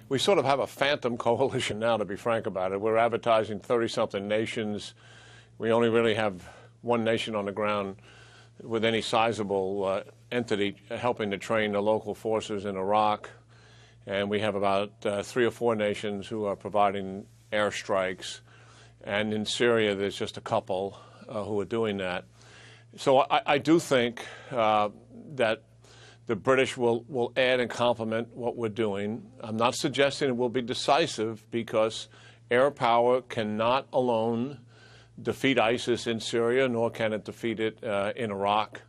We sort of have a phantom coalition now, to be frank about it. We're advertising 30-something nations. We only really have one nation on the ground with any sizable entity helping to train the local forces in Iraq. And we have about 3 or 4 nations who are providing airstrikes. And in Syria, there's just a couple who are doing that. So I do think that the British will add and complement what we're doing. I'm not suggesting it will be decisive, because air power cannot alone defeat ISIS in Syria, nor can it defeat it in Iraq.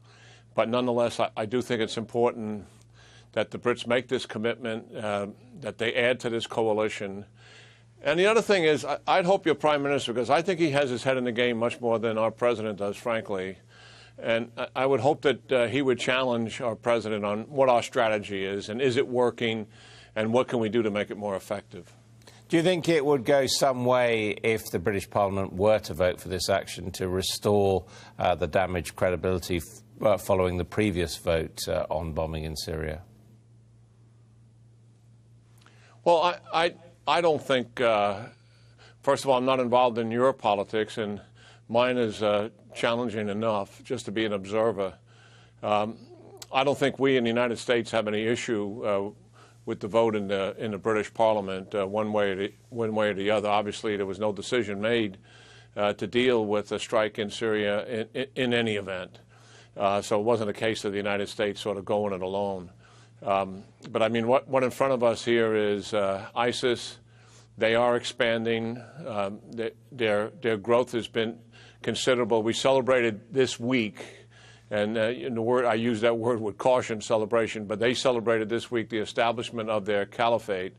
But nonetheless, I do think it's important that the Brits make this commitment, that they add to this coalition. And the other thing is, I'd hope your Prime Minister, because I think he has his head in the game much more than our President does, frankly. And I would hope that he would challenge our President on what our strategy is, and is it working, and what can we do to make it more effective. Do you think it would go some way if the British Parliament were to vote for this action to restore the damaged credibility following the previous vote on bombing in Syria? Well, I don't think, first of all, I'm not involved in your politics, and mine is challenging enough just to be an observer. I don't think we in the United States have any issue with the vote in the British Parliament one way or the other. Obviously, there was no decision made to deal with a strike in Syria in any event. So it wasn't a case of the United States sort of going it alone. But I mean, what in front of us here is ISIS. They are expanding. Their growth has been considerable. We celebrated this week, and in the word, I use that word with caution, celebration, but they celebrated this week the establishment of their caliphate.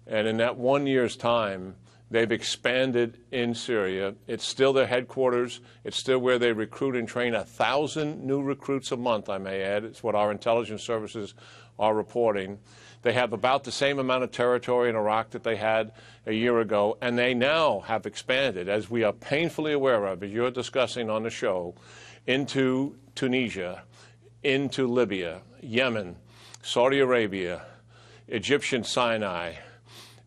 And in that 1 year's time, they've expanded in Syria. It's still their headquarters. It's still where they recruit and train 1,000 new recruits a month, I may add. It's what our intelligence services are reporting. They have about the same amount of territory in Iraq that they had a year ago, and they now have expanded, as we are painfully aware of, as you're discussing on the show, into Tunisia, into Libya, Yemen, Saudi Arabia, Egyptian Sinai,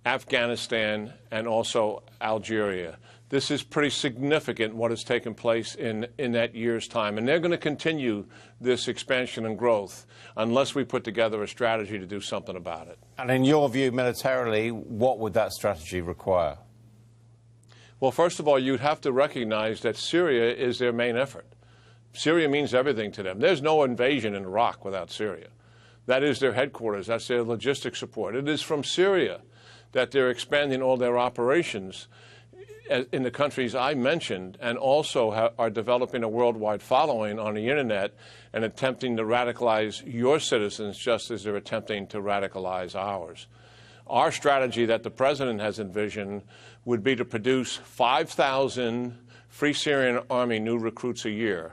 Afghanistan, and also Algeria. This is pretty significant, what has taken place in that year's time. And they're going to continue this expansion and growth unless we put together a strategy to do something about it. And in your view, militarily, what would that strategy require? Well, first of all, you'd have to recognize that Syria is their main effort. Syria means everything to them. There's no invasion in Iraq without Syria. That is their headquarters. That's their logistic support. It is from Syria that they're expanding all their operations in the countries I mentioned, and also are developing a worldwide following on the internet and attempting to radicalize your citizens just as they're attempting to radicalize ours. Our strategy that the President has envisioned would be to produce 5,000 Free Syrian Army new recruits a year.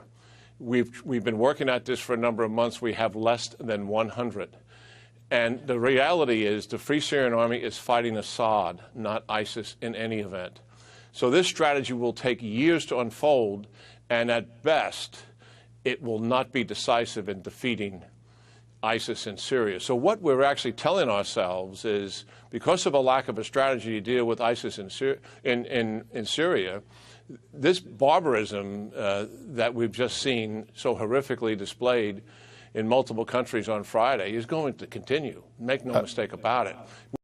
We've been working at this for a number of months. We have less than 100. And the reality is the Free Syrian Army is fighting Assad, not ISIS in any event. So this strategy will take years to unfold, and at best, it will not be decisive in defeating ISIS in Syria. So what we're actually telling ourselves is, because of a lack of a strategy to deal with ISIS in Syria, this barbarism that we've just seen so horrifically displayed in multiple countries on Friday is going to continue. Make no mistake about it.